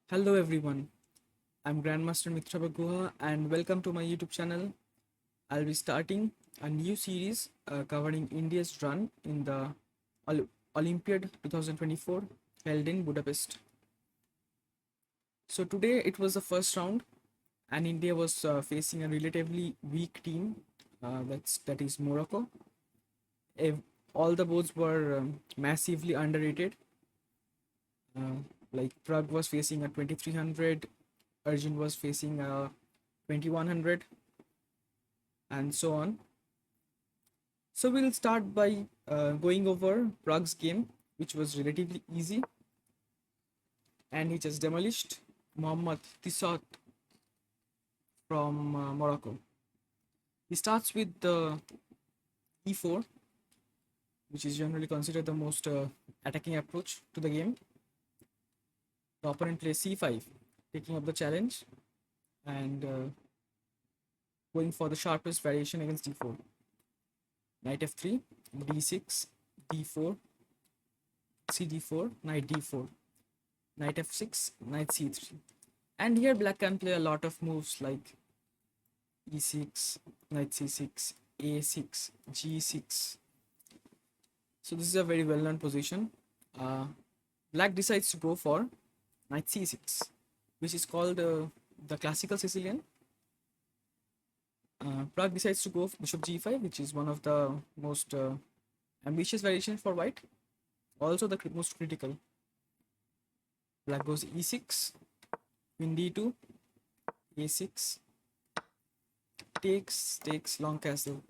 Hello everyone, I'm Grandmaster Mitra Baguha and welcome to my YouTube channel. I'll be starting a new series covering India's run in the Olympiad 2024 held in Budapest. So today it was the first round and India was facing a relatively weak team, that is Morocco. Ev- all the boards were massively underrated. Uh, like Prague was facing a 2300, Arjun was facing a 2100, and so on. So we'll start by going over Prague's game, which was relatively easy, and he just demolished Mohammad Tissot from Morocco. He starts with the e4, which is generally considered the most attacking approach to the game. The opponent plays c5, taking up the challenge and going for the sharpest variation against d4. Knight f3, d6, d4, cd4, knight d4, knight f6, knight c3. And here black can play a lot of moves like e6, knight c6, a6, g6. So this is a very well known position. Uh, Black decides to go for knight c6, which is called the classical Sicilian. Prague decides to go bishop g5, which is one of the most ambitious variation for white, also the most critical. Black goes e6, queen d2, a6, takes long castle.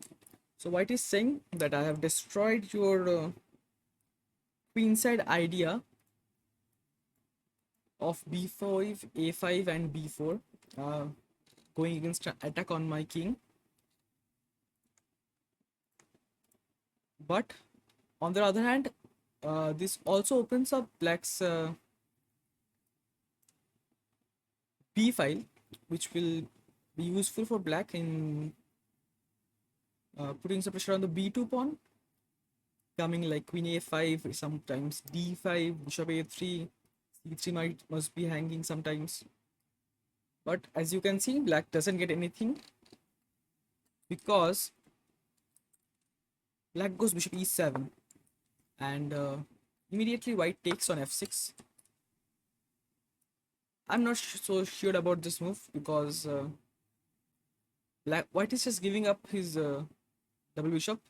So white is saying that I have destroyed your queenside idea of b5, a5, and b4, uh, going against an attack on my king. But on the other hand, this also opens up black's b file, which will be useful for black in putting some pressure on the b2 pawn, coming like queen a5, sometimes d5, bishop a3, c3 must be hanging sometimes. But as you can see, black doesn't get anything because black goes bishop e7, and immediately white takes on f6. I'm not so sure about this move because white is just giving up his double bishop,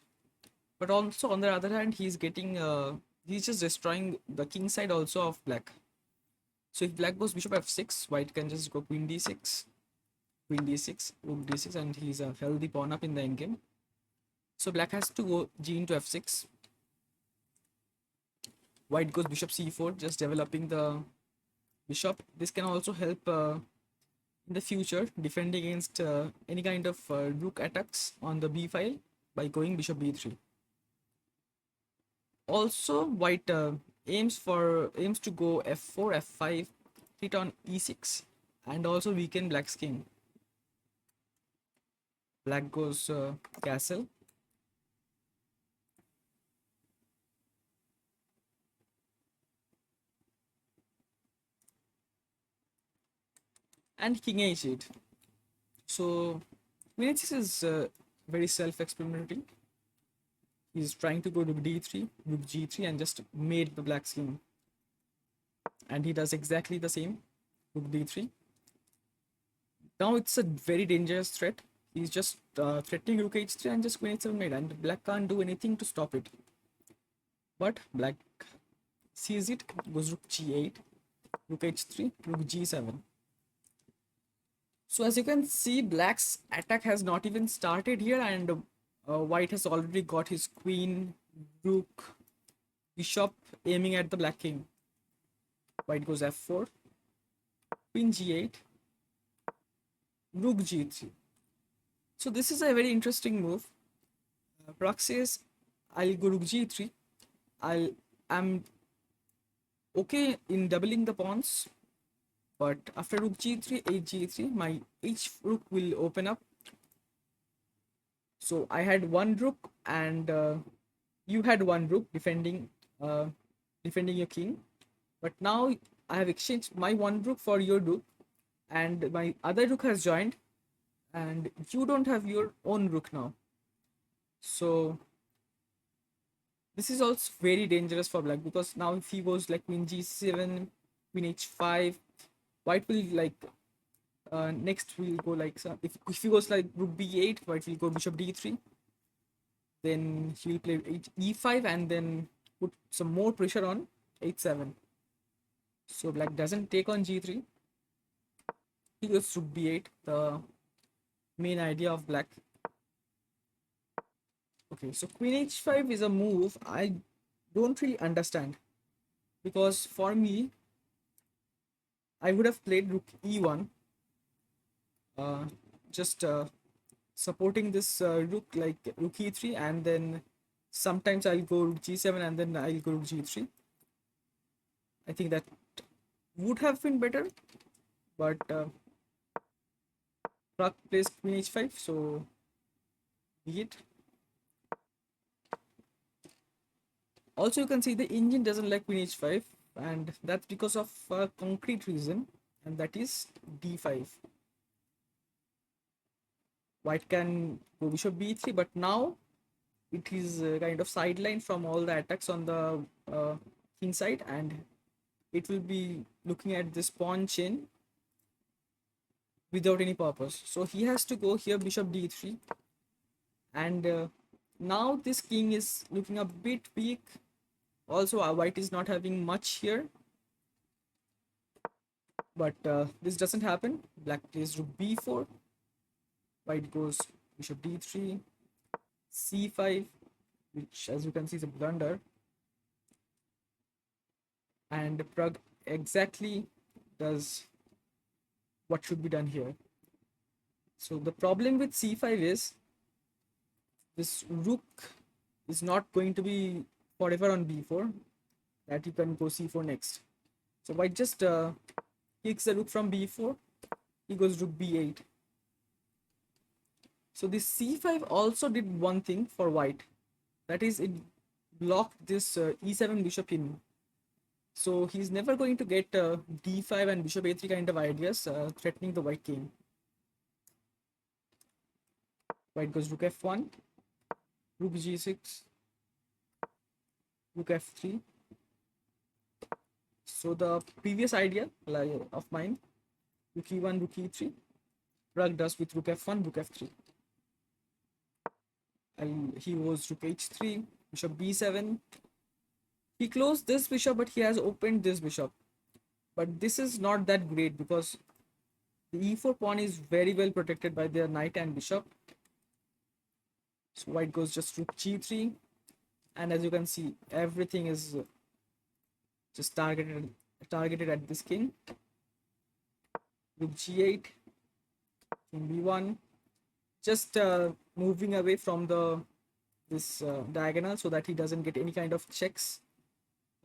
but also on the other hand he's just destroying the king side also of black. So if black goes bishop f6, white can just go queen d6, queen d6, rook d6, and he's a healthy pawn up in the endgame. So black has to go g into f6. White goes bishop c4, just developing the bishop. This can also help in the future defending against any kind of rook attacks on the b file by going bishop b3. Also, white aims to go f4, f5, hit on e6, and also weaken black's king. Black goes castle. And king h8. So queen h6 is very self-explanatory. He's trying to go to d3, rook g3, and just mate the black's king. And he does exactly the same, rook d3. Now it's a very dangerous threat. He's just threatening rook h3 and just queen h7 mate, and black can't do anything to stop it. But black sees it, goes rook g8, rook h3, rook g7. So as you can see, black's attack has not even started here, and white has already got his queen, rook, bishop aiming at the black king. White goes f4, queen g8, rook g3. So this is a very interesting move. Prague says, I'll go rook g3. I'm okay in doubling the pawns, but after rook g3, h3, my h rook will open up. So I had one rook, and you had one rook defending your king. But now I have exchanged my one rook for your rook, and my other rook has joined, and you don't have your own rook now. So this is also very dangerous for black, because now if he goes like queen g7, queen h5, white will like next we'll go like if he goes like rook b8, white will go bishop d3. Then he will play e5 and then put some more pressure on h7. So black doesn't take on g3. He goes rook b8, the main idea of black. Okay, so queen h5 is a move I don't really understand, because for me, I would have played rook e1, uh, just supporting this rook like rook e3, and then sometimes I'll go rook g7 and then I'll go rook g3. I think that would have been better, but Prag plays queen h5, so be it. Also, you can see the engine doesn't like queen h5, and that's because of a concrete reason, and that is d5. White can go bishop b3, but now it is kind of sidelined from all the attacks on the king side, and it will be looking at this pawn chain without any purpose. So he has to go here bishop d3, and now this king is looking a bit weak. Also, white is not having much here, but this doesn't happen. Black plays rook b4, white goes bishop d3, c5, which as you can see is a blunder, and Prag exactly does what should be done here. So the problem with c5 is this rook is not going to be forever on b4, that you can go c4 next. So white just kicks the rook from b4, he goes rook b8. So this c5 also did one thing for white, that is it blocked this e7 bishop in. So he's never going to get d5 and bishop a3 kind of ideas threatening the white king. White goes rook f1, rook g6, rook f3. So the previous idea of mine, rook e1, rook e3, Prag does with rook f1, rook f3. And he was rook h3, bishop b7. He closed this bishop, but he has opened this bishop. But this is not that great, because the e4 pawn is very well protected by their knight and bishop. So white goes just rook g3, and as you can see, everything is just targeted at this king. Rook g8, king b1, just moving away from the this diagonal so that he doesn't get any kind of checks,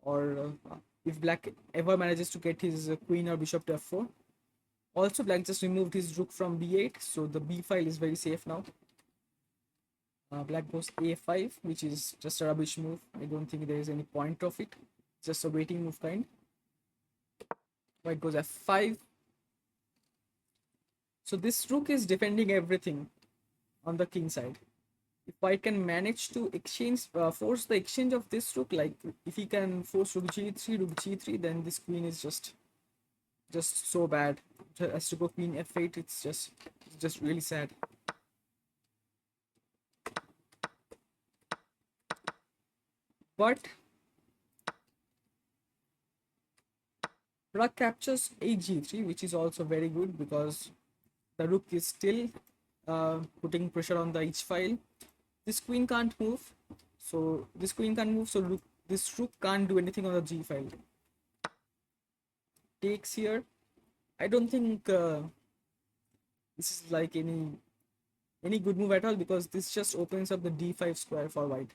or if black ever manages to get his queen or bishop to f4. Also, black just removed his rook from b8, so the b file is very safe now. Black goes a5, which is just a rubbish move. I don't think there is any point of it, just a waiting move kind. White goes f5. So this rook is defending everything on the king side. If white can manage to exchange, force the exchange of this rook, like if he can force rook g3, then this queen is just so bad. It has to go queen f8. It's just really sad. But Prag captures h3, which is also very good, because the rook is still putting pressure on the h file. This queen can't move, so this rook can't do anything on the g file. Takes here. I don't think this is like any good move at all, because this just opens up the d5 square for white.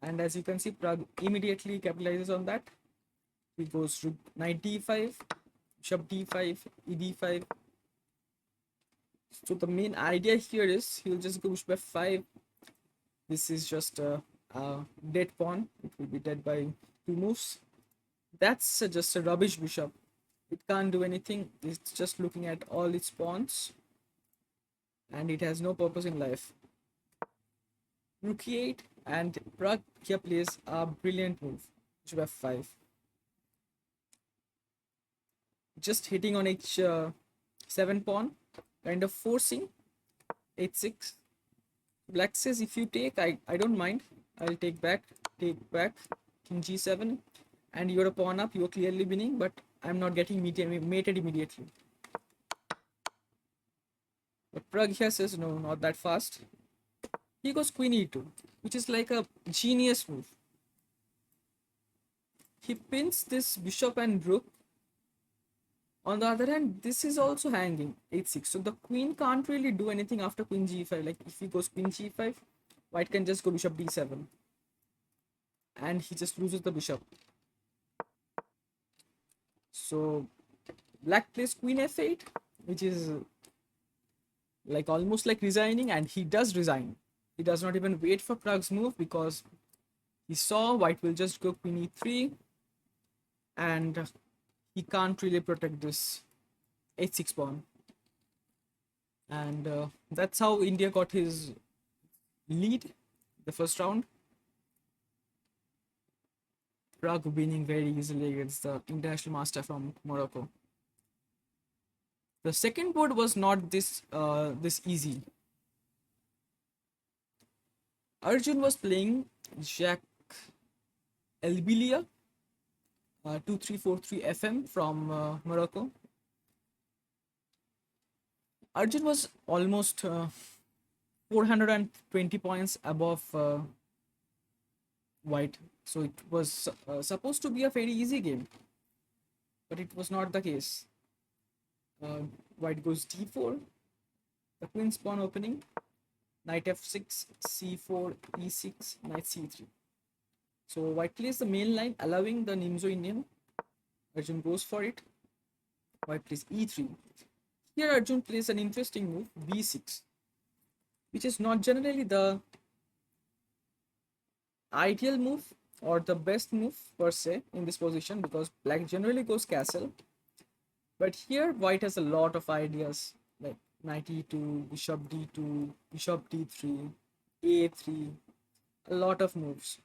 And as you can see, Prag immediately capitalizes on that. He goes rook knight d5, bishop d5, ed5. So the main idea here is he'll just go bishop f5. This is just a dead pawn. It will be dead by 2 moves. That's just a rubbish bishop. It can't do anything. It's just looking at all its pawns, and it has no purpose in life. Rook e8, and Pragg here plays a brilliant move. Bishop f5. Just hitting on h7 pawn, kind of forcing h6. Black says if you take, I don't mind. I'll take back, king g7, and you're a pawn up, you're clearly winning, but I'm not getting mated immediately. But Pragg here says no, not that fast. He goes queen e2, which is like a genius move. He pins this bishop and rook. On the other hand, this is also hanging h6. So the queen can't really do anything after queen g5. Like if he goes queen g5, white can just go bishop d7. And he just loses the bishop. So black plays queen f8, which is like almost like resigning, and he does resign. He does not even wait for Pragg's move because he saw white will just go queen e3, and he can't really protect this h6 pawn. And that's how India got his lead the first round. Pragg winning very easily against the international master from Morocco. The second board was not this easy. Arjun was playing Jack Elbilia, 2343 FM from Morocco. Arjun was almost 420 points above white, so it was supposed to be a very easy game, but it was not the case. White goes d4, the queen's pawn opening, knight f6, c4, e6, knight c3. So white plays the main line, allowing the Nimzo Indian. Arjun goes for it. White plays e3. Here Arjun plays an interesting move, b6, which is not generally the ideal move or the best move per se in this position, because black generally goes castle. But here white has a lot of ideas like knight e2, bishop d2, bishop d3, a3, a lot of moves.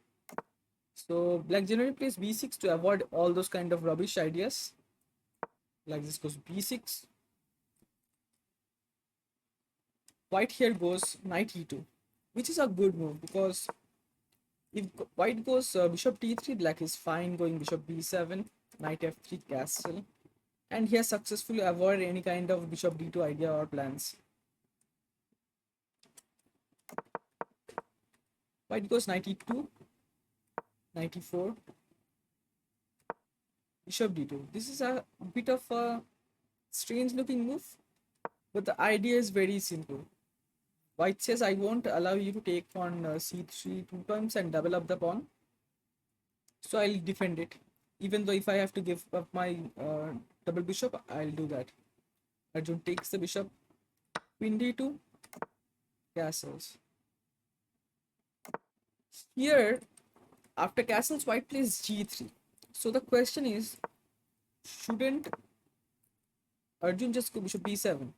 So black generally plays b6 to avoid all those kind of rubbish ideas. Like this goes b6. White here goes knight e2, which is a good move because if white goes bishop d3, black is fine going bishop b7, knight f3, castle, and he has successfully avoided any kind of bishop d2 idea or plans. White goes knight e2, knight e4, bishop d2. This is a bit of a strange looking move, but the idea is very simple. White says, I won't allow you to take on c3 two times and double up the pawn, so I'll defend it. Even though if I have to give up my double bishop, I'll do that. Arjun takes the bishop, queen d2, castles. Here, after castles, white plays g3. So the question is, shouldn't Arjun just go bishop b7?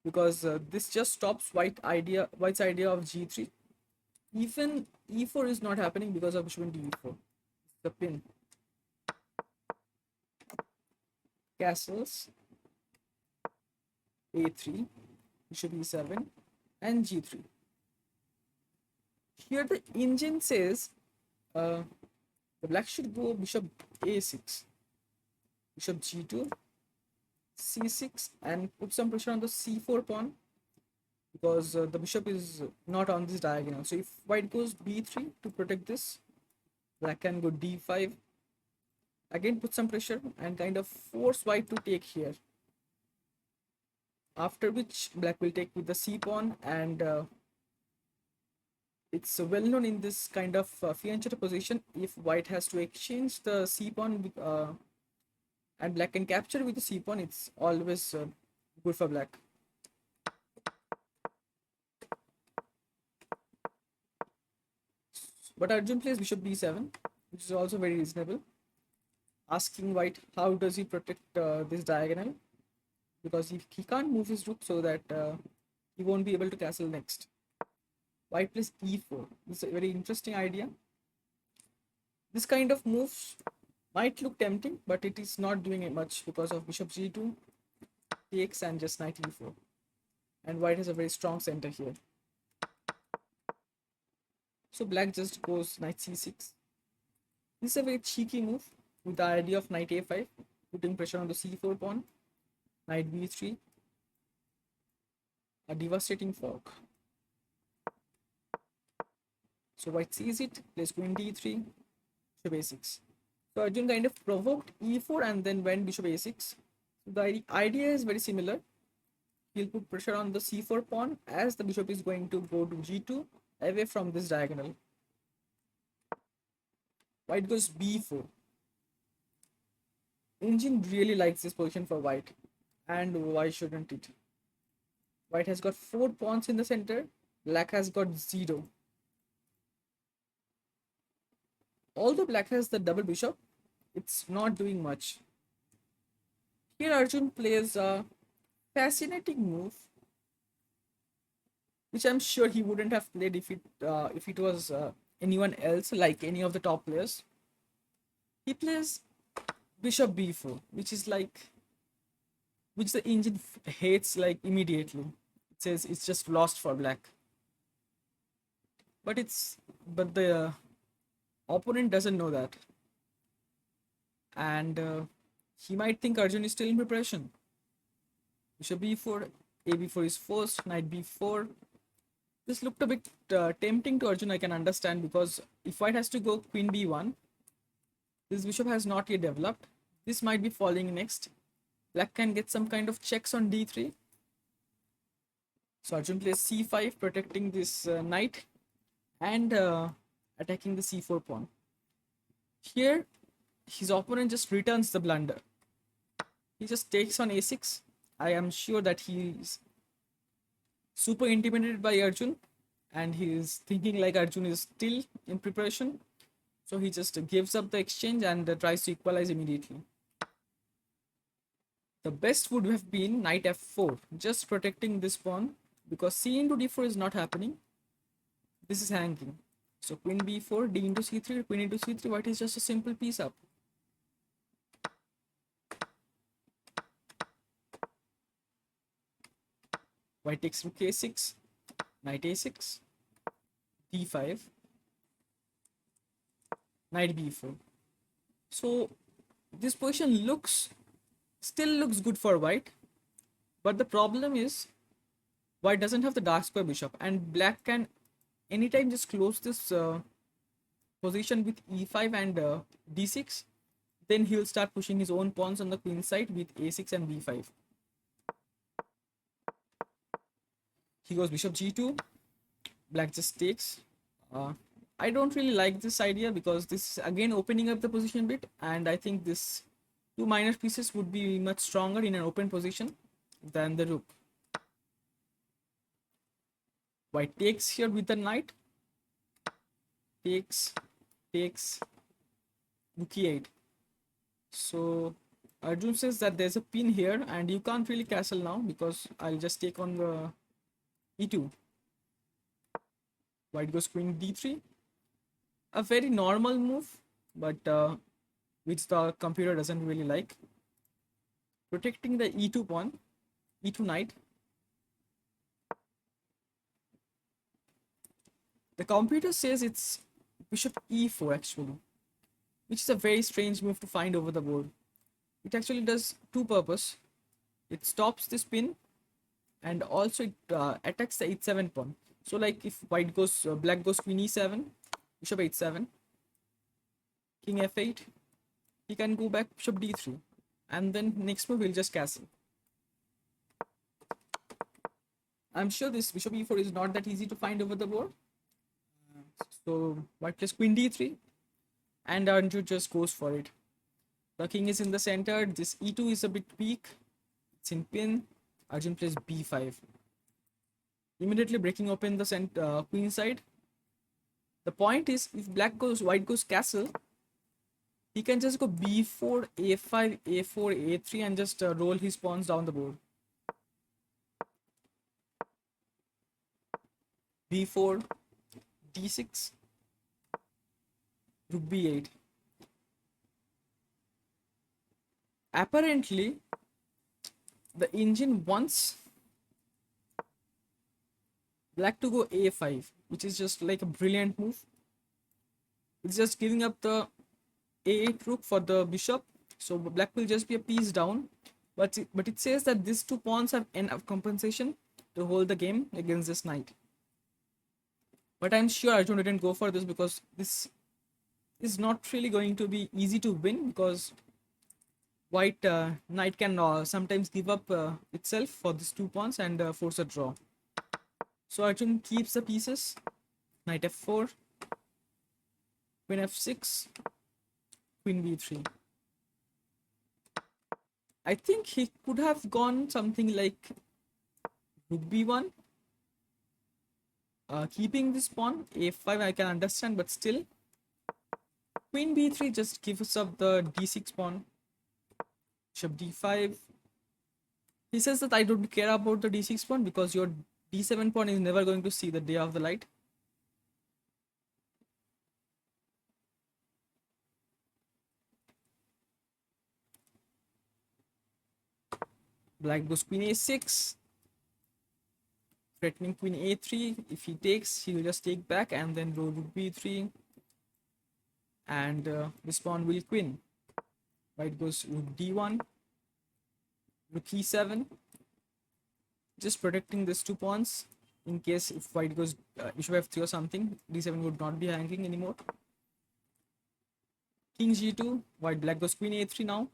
Because this just stops white's idea of g3. Even e4 is not happening because of bishop d4. The pin. Castles, a3, bishop e7, and g3. Here the engine says the black should go bishop a6, bishop g2, c6, and put some pressure on the c4 pawn because the bishop is not on this diagonal. So if white goes b3 to protect this, black can go d5, again put some pressure and kind of force white to take here. After which black will take with the c pawn, and it's well known in this kind of fianchetto position, if white has to exchange the c pawn and black can capture with the c pawn, it's always good for black. But Arjun plays bishop b7, which is also very reasonable. Asking white how does he protect this diagonal, because he can't move his rook, so that he won't be able to castle next. White plays e4. This is a very interesting idea. This kind of moves might look tempting, but it is not doing it much because of bishop g2 takes and just knight e4. And white has a very strong center here. So black just goes knight c6. This is a very cheeky move with the idea of knight a5, putting pressure on the c4 pawn. Knight b3. A devastating fork. So white sees it, plays queen d3, bishop a6. So Arjun kind of provoked e4 and then went bishop a6. The idea is very similar. He'll put pressure on the c4 pawn as the bishop is going to go to g2 away from this diagonal. White goes b4. Engine really likes this position for white, and why shouldn't it? White has got 4 pawns in the center, black has got 0. Although black has the double bishop, it's not doing much. Here Arjun plays a fascinating move, which I'm sure he wouldn't have played if it was anyone else, like any of the top players. He plays bishop b4, which the engine hates like immediately. It says it's just lost for black. But the opponent doesn't know that, and he might think Arjun is still in preparation. Bishop b4, a b4 is forced, knight b4. This looked a bit tempting to Arjun, I can understand, because if white has to go queen b1, this bishop has not yet developed. This might be falling next. Black can get some kind of checks on d3. So Arjun plays c5, protecting this knight and attacking the c4 pawn. Here, his opponent just returns the blunder. He just takes on a6. I am sure that he is super intimidated by Arjun, and he is thinking like Arjun is still in preparation. So he just gives up the exchange and tries to equalize immediately. The best would have been knight f4, just protecting this pawn, because c into d4 is not happening. This is hanging. So queen b4, d into c3, queen into c3, white is just a simple piece up. White takes rook a6, knight a6, d5, knight b4. So this position still looks good for white, but the problem is white doesn't have the dark square bishop, and black can anytime just close this position with e5 and d6. Then he'll start pushing his own pawns on the queen side with a6 and b5. He goes bishop g2. Black just takes. I don't really like this idea, because this is again opening up the position bit, and I think this 2 minor pieces would be much stronger in an open position than the rook. White takes here with the knight. Takes, rook e8. So Arjun says that there's a pin here and you can't really castle now, because I'll just take on the e2. White goes queen d3. A very normal move, but which the computer doesn't really like. Protecting the e2 pawn, e2 knight. The computer says it's bishop e4 actually, which is a very strange move to find over the board. It actually does two purpose. It stops the spin, and also it attacks the h7 pawn. So like if white goes, black goes queen e7, bishop h7, king f8, he can go back bishop d3, and then next move he'll just castle. I'm sure this bishop e4 is not that easy to find over the board. So white plays queen d3, and Arjun just goes for it. The king is in the center. This e2 is a bit weak. It's in pin. Arjun plays b5, immediately breaking open the queen side. The point is, if white goes castle, he can just go b4, a5, a4, a3 and just roll his pawns down the board. b4, d6, rook b8. Apparently, the engine wants black to go a5, which is just like a brilliant move. It's just giving up the a8 rook for the bishop, so black will just be a piece down. But it says that these two pawns have enough compensation to hold the game against this knight. But I'm sure Arjun didn't go for this because this is not really going to be easy to win, because white knight can sometimes give up itself for these two pawns and force a draw. So Arjun keeps the pieces. Knight f4, queen f6, queen b3. I think he could have gone something like rook b1, keeping this pawn. a5 I can understand, but still queen b3 just gives up the d6 pawn. Bishop d5. He says that I don't care about the d6 pawn because your d7 pawn is never going to see the day of the light. Black goes queen a6, threatening queen a3. If he takes, he will just take back and then rook b3, and this pawn will queen. White goes rook d1, rook e7, just protecting these two pawns in case if white goes bishop f3 or something, d7 would not be hanging anymore. King g2, black goes queen a3 now.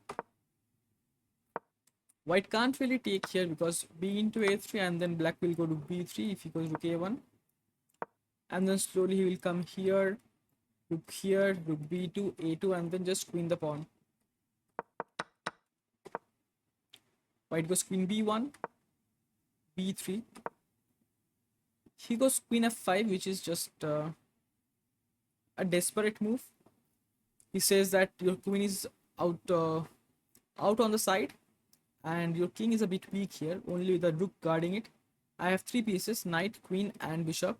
White can't really take here because b into a3 and then black will go to b3 if he goes rook a1. And then slowly he will come here, rook b2, a2 and then just queen the pawn. White goes queen b1, b3. He goes queen f5, which is just a desperate move. He says that your queen is out on the side and your king is a bit weak here, only with the rook guarding it. I have three pieces, knight, queen and bishop.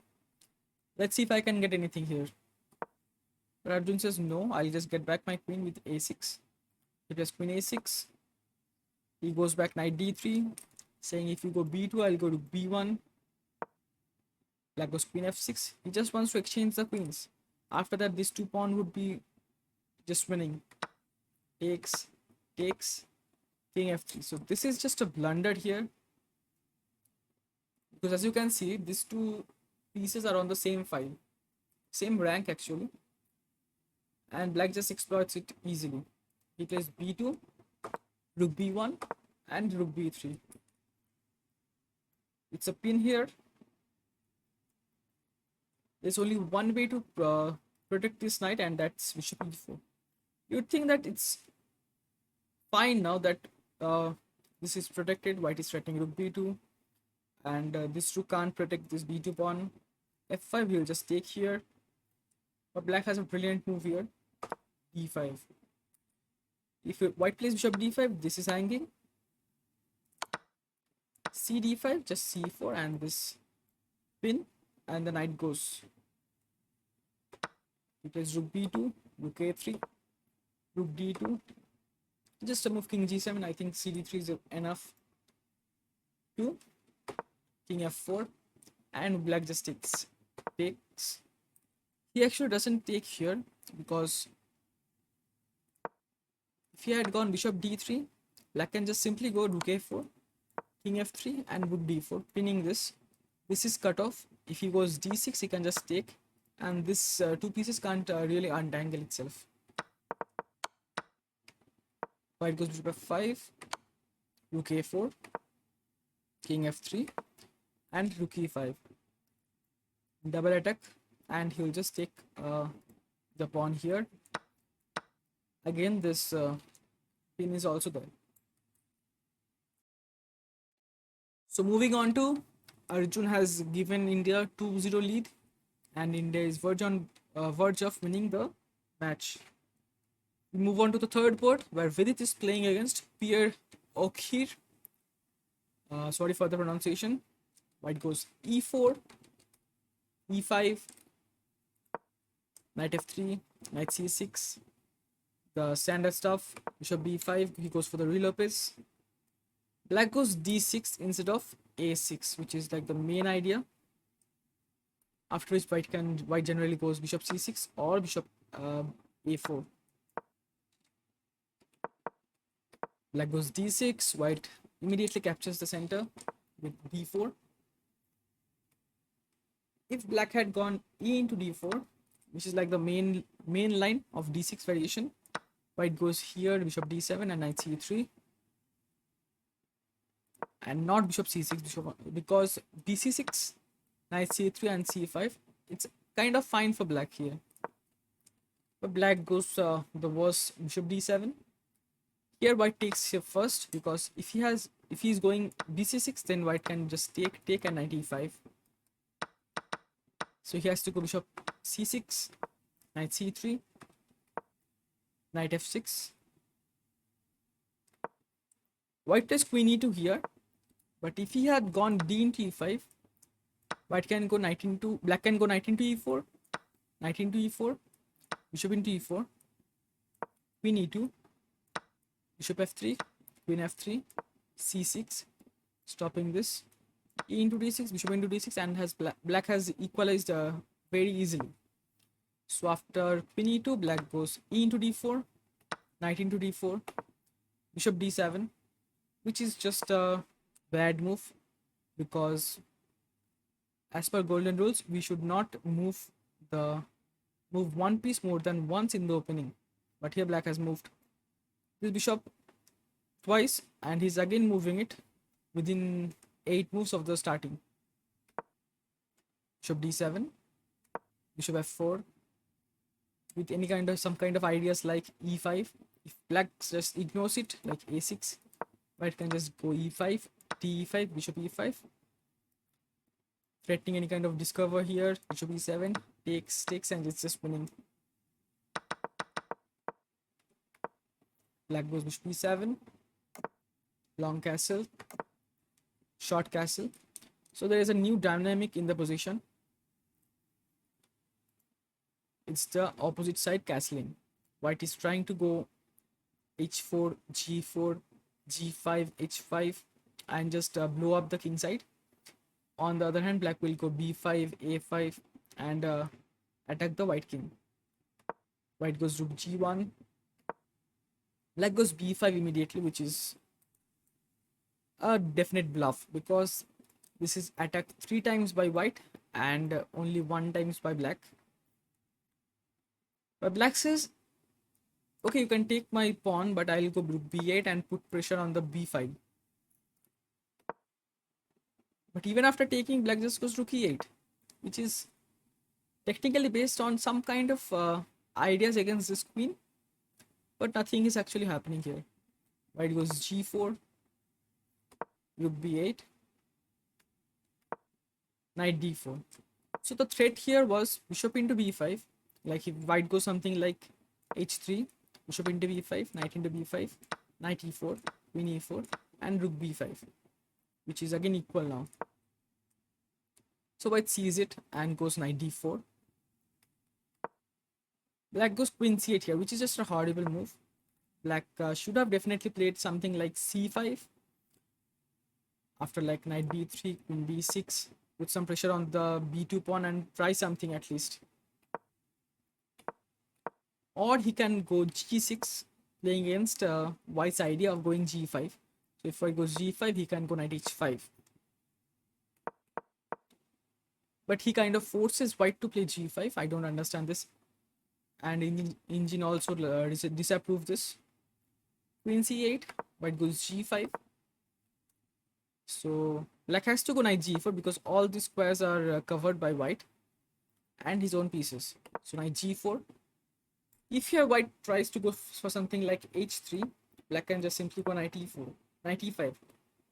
Let's see if I can get anything here. But Arjun says no, I'll just get back my queen with a6. He plays queen a6. He goes back knight d3, saying if you go b2, I'll go to b1. Black goes queen f6. He just wants to exchange the queens. After that, this two pawn would be just winning. Takes, takes, king f3. So this is just a blunder here, because as you can see, these two pieces are on the same file, same rank actually, and black just exploits it easily. He plays b2, rook b1 and rook b3. It's a pin here. There's only one way to protect this knight, and that's bishop e4. You'd think that it's fine now that this is protected. White is threatening rook b2, and this rook can't protect this b2 pawn. f5 he'll just take here, but black has a brilliant move here, d5. If white plays bishop d5, this is hanging. C d5, just c4 and this pin, and the knight goes. He plays rook b2, rook a3, rook d2. Just a move king g7. I think c d3 is enough. To king f4, and black just takes. He actually doesn't take here because if he had gone bishop d3, black can just simply go rook a4, king f3 and rook d4, pinning this. This is cut off. If he goes d6, he can just take, and this two pieces can't really untangle itself. White goes bishop f5, rook a4, king f3 and rook e5. Double attack, and he'll just take the pawn here. Again, this pin is also there. So moving on to, Arjun has given India 2-0 lead, and India is verge of winning the match. We move on to the third board where Vidit is playing against Pierre Okhir. Sorry for the pronunciation. White goes e4, e5, knight f3, knight c6. The standard stuff, bishop b5, he goes for the relopes. Black goes d6 instead of a6, which is like the main idea. After which white generally goes bishop c6 or bishop a4. Black goes d6, white immediately captures the center with d4. If black had gone e into d4, which is like the main line of d6 variation, white goes here, bishop d7 and knight c3, and not bishop c6, because bc6, knight c3 and c5, it's kind of fine for black here. But black goes the worst, bishop d7. Here white takes here first, because if he's going bc6, then white can just take a knight e5. So he has to go bishop c6, knight c3, knight f6. White plays queen e2 here, but if he had gone d into e5, white can go knight into, black can go knight into e4, knight into e4, bishop into e4, queen e2, bishop f3, queen f3, c6, stopping this, e into d6, bishop into d6, and black has equalized very easily. So after queen e2, black goes e into d4, knight into d4, bishop d7, which is just a bad move, because as per golden rules, we should not move one piece more than once in the opening. But here black has moved this bishop twice, and he's again moving it within 8 moves of the starting. Bishop d7, bishop f4, with some kind of ideas like e5. If black just ignores it, like a6, white can just go e5, d5, bishop e5, threatening any kind of discover here. Bishop e7, takes, and it's just winning. Black goes bishop e7, long castle, short castle. So there is a new dynamic in the position. It's the opposite side castling. White is trying to go h4, g4, g5, h5, and just blow up the king side. On the other hand, black will go b5, a5, and attack the white king. White goes rook g1. Black goes b5 immediately, which is a definite bluff, because this is attacked 3 times by white and only 1 times by black. But black says, okay, you can take my pawn, but I'll go rook b8 and put pressure on the b5. But even after taking, black just goes rook e8, which is technically based on some kind of ideas against this queen, but nothing is actually happening here. White goes g4, rook b8, knight d4. So the threat here was bishop into b5. Like if white goes something like h3, bishop into b5, knight into b5, knight e4, queen e4, and rook b5, which is again equal now. So white sees it and goes knight d4. Black goes queen c8 here, which is just a horrible move. Black should have definitely played something like c5 after like knight b3, queen b6, put some pressure on the b2 pawn and try something at least. Or he can go g6, playing against white's idea of going g5. So if white goes g5, he can go knight h5. But he kind of forces white to play g5. I don't understand this. And engine also disapproved this. Queen c8, white goes g5. So black has to go knight g4 because all these squares are covered by white and his own pieces. So knight g4. If here white tries to go for something like h3, black can just simply go knight e4, knight e5,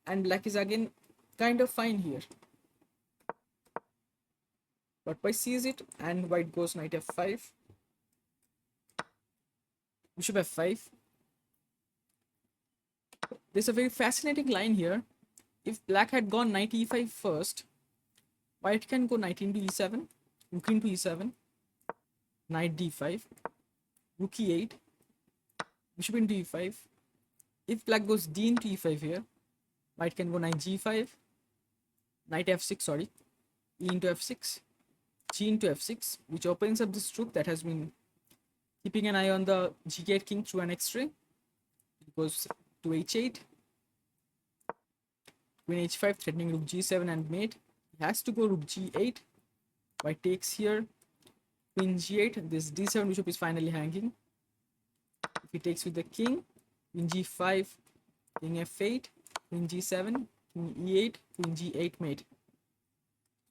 and black is again kind of fine here. But white sees it and white goes knight f5. Bishop f5. There's a very fascinating line here. If black had gone knight e5 first, white can go knight into e7, rook into e7, knight d5, rook e8, bishop into e5. If black goes d into e5 here, white can go knight g5, knight f6, sorry, e into f6, g into f6, which opens up this rook that has been keeping an eye on the g8 king through an x-ray. It goes to h8, queen h5, threatening rook g7 and mate. He has to go rook g8. White takes here, queen g8. This d7 bishop is finally hanging. If he takes with the king, queen g5, king f8, queen g7, king e8, queen g8 mate.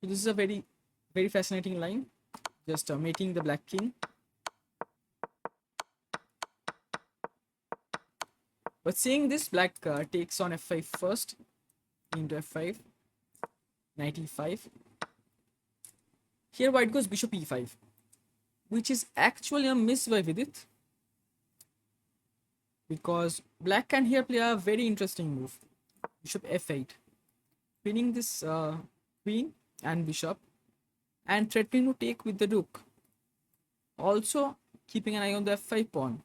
So this is a very, very fascinating line. Just mating the black king. But seeing this, black takes on f5 first, into f5, knight e5. Here white goes bishop e5, which is actually a miss by Vidit, because black can here play a very interesting move, bishop f8, pinning this queen and bishop and threatening to take with the rook, also keeping an eye on the f5 pawn.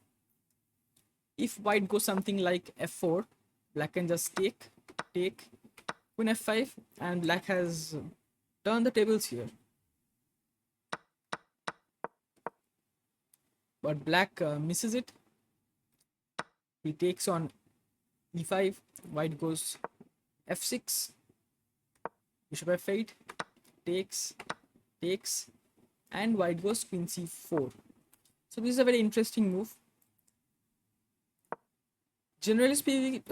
If white goes something like f4, black can just take, queen f5, and black has turned the tables here. But black misses it. He takes on e5, white goes f6, bishop f8, takes, and white goes queen c4. So this is a very interesting move. Generally speaking,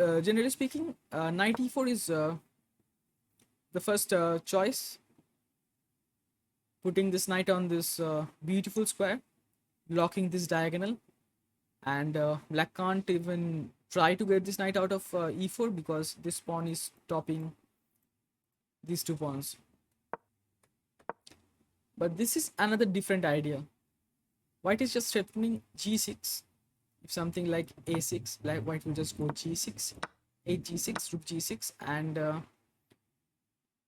knight e4 is the first choice. Putting this knight on this beautiful square, blocking this diagonal, and black can't even try to get this knight out of e4 because this pawn is topping these two pawns. But this is another different idea. White is just threatening g6. If something like a6, white will just go g6, 8 g6, rook g6, and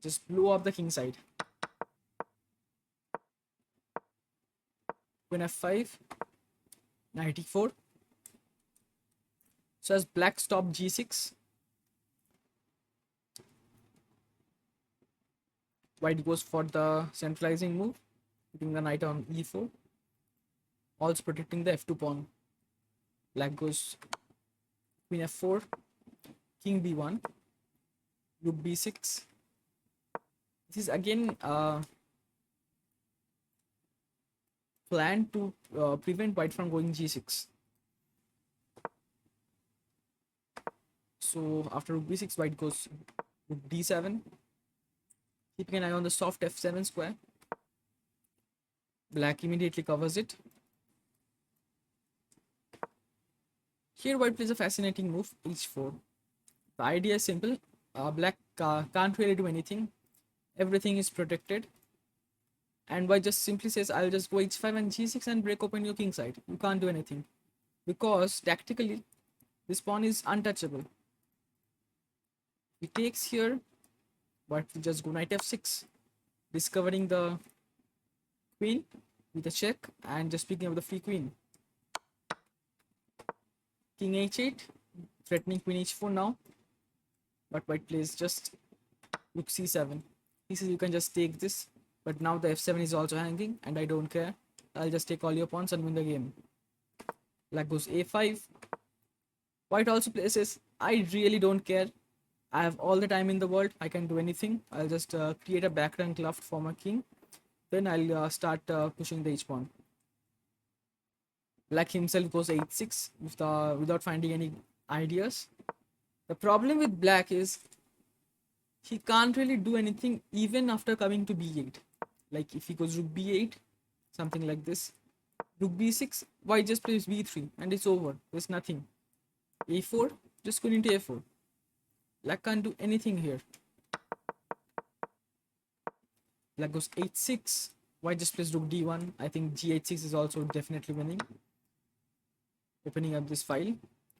just blow up the king side. Queen f5, knight e4. So as black stopped g6, white goes for the centralizing move, putting the knight on e4, also protecting the f2 pawn. Black goes queen f4, king b1, rook b6. This is again planned to prevent white from going g6. So after rook b6, white goes rook d7, keeping an eye on the soft f7 square. Black immediately covers it. Here white plays a fascinating move, h4. The idea is simple. Black can't really do anything. Everything is protected. And white just simply says, I'll just go h5 and g6 and break open your king side. You can't do anything. Because tactically, this pawn is untouchable. He takes here, but we just go knight f6, discovering the queen with a check and just picking up the free queen. King h8, threatening queen h4 now, but white plays just rook c7. He says you can just take this, but now the f7 is also hanging and I don't care. I'll just take all your pawns and win the game. Black goes a5. White also plays, I really don't care. I have all the time in the world. I can do anything. I'll just create a back rank loft for my king. Then I'll start pushing the h pawn. Black himself goes h6 without finding any ideas. The problem with black is he can't really do anything even after coming to b8. Like if he goes rook b8, something like this, rook b6, white just plays b3 and it's over. There's nothing. a4, just go into a4. Black can't do anything here. Black goes h6. White just plays rook d1. I think g86 is also definitely winning. opening up this file,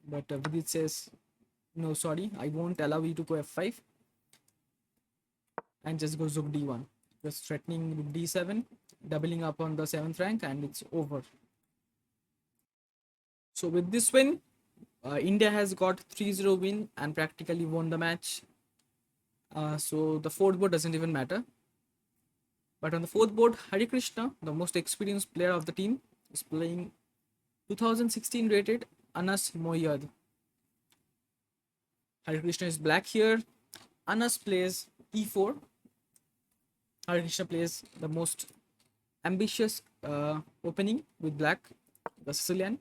but Vidit says, no, sorry, I won't allow you to go f5, and just goes rook d1, just threatening rook d7, doubling up on the 7th rank, and it's over. So with this win, India has got 3-0 win and practically won the match. So the fourth board doesn't even matter. But on the fourth board, Hari Krishna, the most experienced player of the team, is playing 2016 rated Anas Moyad. Hari Krishna is black here. Anas plays e4. Hari Krishna plays the most ambitious opening with black, the Sicilian.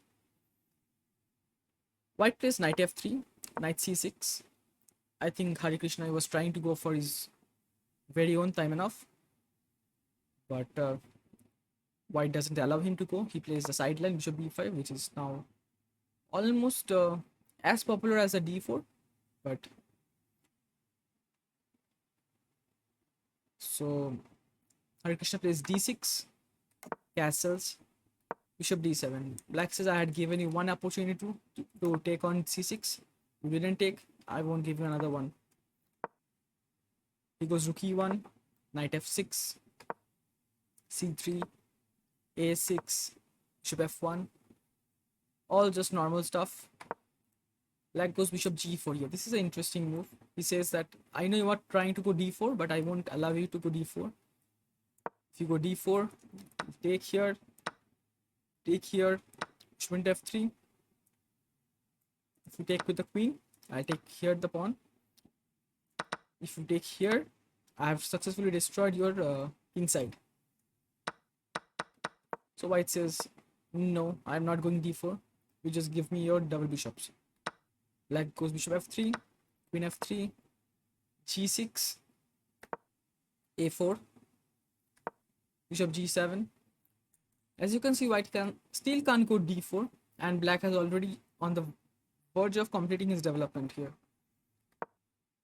White plays knight f3, knight c6. I think Hari Krishna was trying to go for his very own time enough, but white doesn't allow him to go. He plays the sideline bishop b5, which is now almost as popular as a d4, but so Hari Krishna plays d6, castles, bishop d7. Black says, I had given you one opportunity to take on c6. You didn't take, I won't give you another one. He goes rook e1, knight f6, c3, a6, bishop f1. All just normal stuff. Black goes bishop g4 here. This is an interesting move. He says that I know you are trying to go d4, but I won't allow you to go d4. If you go d4, take here, bishop into f3. If you take with the queen, I take here the pawn. If you take here, I have successfully destroyed your king side. So white says, no, I'm not going d4. You just give me your double bishops. Black goes bishop f3, queen f3, g6, a4, bishop g7. As you can see, white still can't go d4, and black has already on the verge of completing his development here.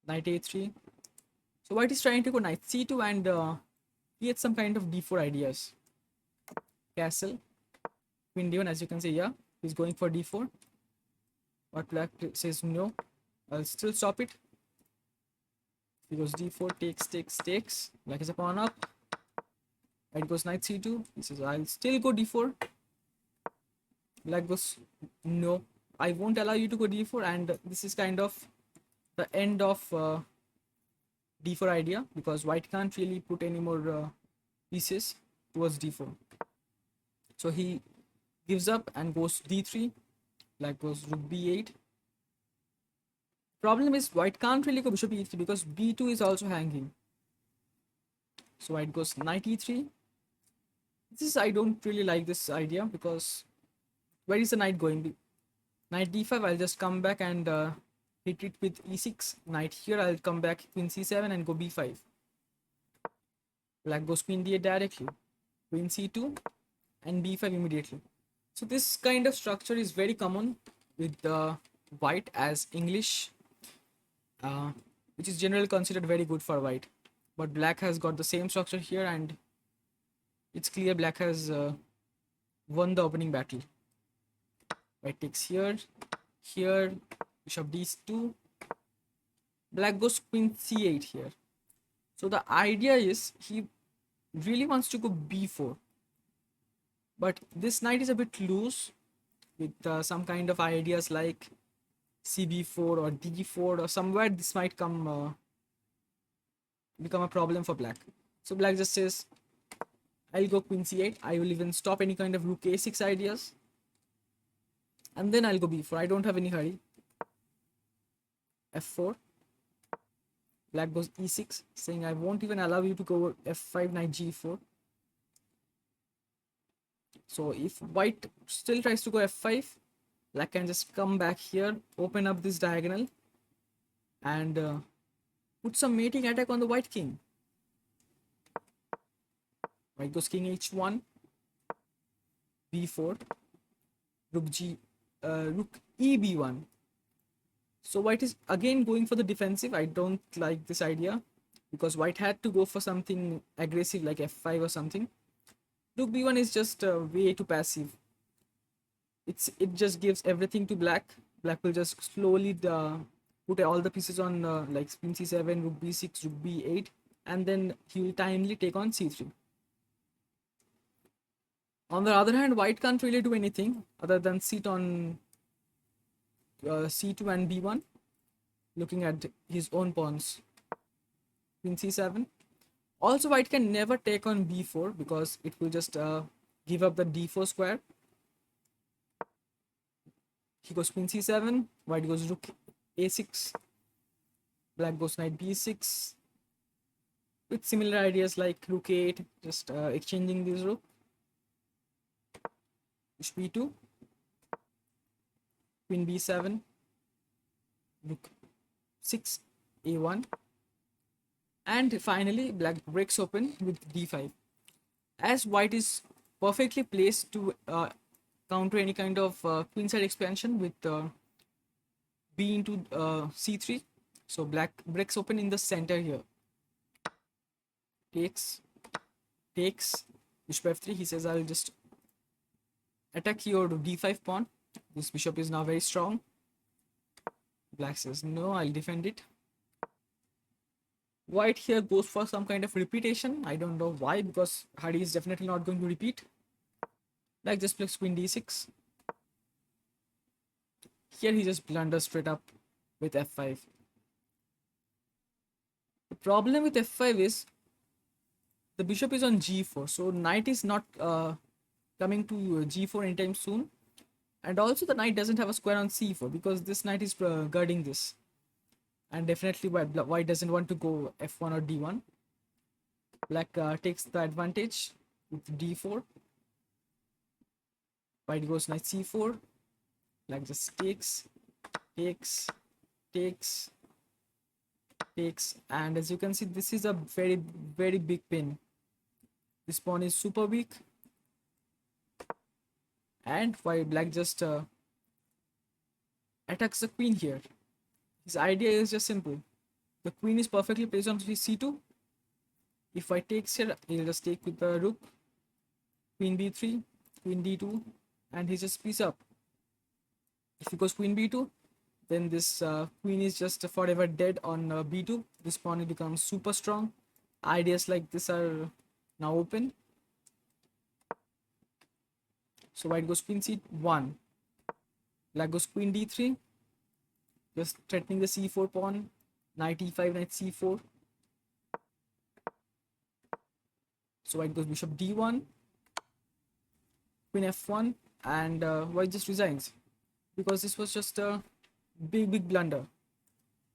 Knight a3. So white is trying to go knight c2 and create some kind of d4 ideas. Castle, queen d1. As you can see, yeah, he's going for d4. But black says no, I'll still stop it. He goes d4, takes. Black is a pawn up. White goes knight c2. He says, I'll still go d4. Black goes, no, I won't allow you to go d4. And this is kind of the end of d4 idea, because white can't really put any more pieces towards d4. So he gives up and goes d3. Black goes rook b8. Problem is white can't really go bishop e3 because b2 is also hanging. So white goes knight e3. I don't really like this idea, because where is the knight going? Knight d5, I'll just come back and hit it with e6. Knight here, I'll come back queen c7 and go b5. Black goes queen d8 directly. Queen c2 and b5 immediately. So this kind of structure is very common with white as English, which is generally considered very good for white. But black has got the same structure here, and it's clear black has won the opening battle. White takes here, bishop d2. Black goes queen c8 here. So the idea is he really wants to go b4. But this knight is a bit loose with some kind of ideas like cb4 or d4, or somewhere this might become a problem for black. So black just says, I'll go queen c8. I will even stop any kind of rook a6 ideas. And then I'll go b4. I don't have any hurry. f4. Black goes e6, saying I won't even allow you to go f5, knight g4. So if white still tries to go f5, black can just come back here, open up this diagonal, and put some mating attack on the white king. White goes king h1, b4, rook eb1. So white is again going for the defensive. I don't like this idea, because white had to go for something aggressive like f5 or something. Rook b1 is just way too passive. it just gives everything to black. Black will just slowly put all the pieces on like queen c7, rook b6, rook b8, and then he will timely take on c3. On the other hand, white can't really do anything other than sit on c2 and b1, looking at his own pawns. Queen c7. Also, white can never take on b4 because it will just give up the d4 square. He goes queen c7, white goes rook a6, black goes knight b6, with similar ideas like rook a8, just exchanging this rook. Push b2, queen b7, rook 6, a1, and finally black breaks open with d5. As white is perfectly placed to counter any kind of queenside expansion with b into c3, so black breaks open in the center here. Takes bishop f3. He says, I'll just attack your d5 pawn. This bishop is now very strong. Black says, no, I'll defend it. White here goes for some kind of repetition. I don't know why, because Hadi is definitely not going to repeat. Black just plays queen d6. Here he just blunders straight up with f5. The problem with f5 is the bishop is on g4, so knight is not coming to g4 anytime soon, and also the knight doesn't have a square on c4 because this knight is guarding this, and definitely white doesn't want to go f1 or d1. Black takes the advantage with d4. White goes knight c4. Black just takes, and as you can see, this is a very big pin. This pawn is super weak, and white black just attacks the queen here. His idea is just simple. The queen is perfectly placed on c2. If white takes here, he'll just take with the rook, queen b3, queen d2, and he just piece up. If he goes queen b2, then this queen is just forever dead on b2. This pawn becomes super strong. Ideas like this are now open. So white goes queen c1. Black goes queen d3, just threatening the c4 pawn. Knight e5, knight c4. So white goes bishop d1, queen f1, and white just resigns because this was just a big blunder.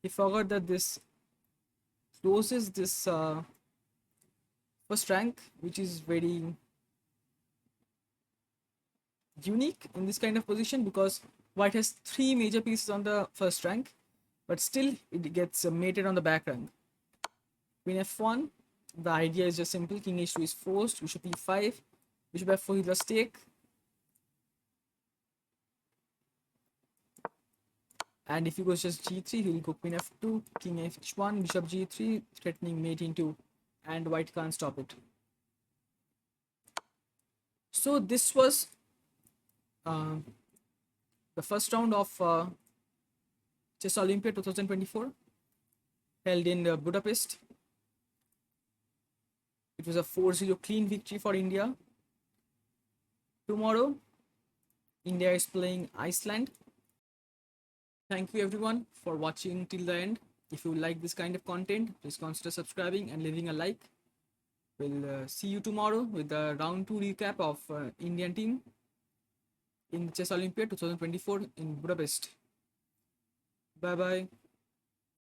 He forgot that this closes this first rank, which is very unique in this kind of position because white has 3 major pieces on the first rank, but still it gets mated on the back rank. Queen f1. The idea is just simple. King h2 is forced. Bishop e5. Bishop f4 he just take. And if he goes just g3, he will go queen f2, king h1, bishop g3, threatening mate into, and white can't stop it. So this was the first round of Chess Olympia 2024 held in Budapest. It was a 4-0 clean victory for India. Tomorrow, India is playing Iceland. Thank you everyone for watching till the end. If you like this kind of content, please consider subscribing and leaving a like. We'll see you tomorrow with the round 2 recap of Indian team in Chess Olympia 2024 in Budapest. Bye bye.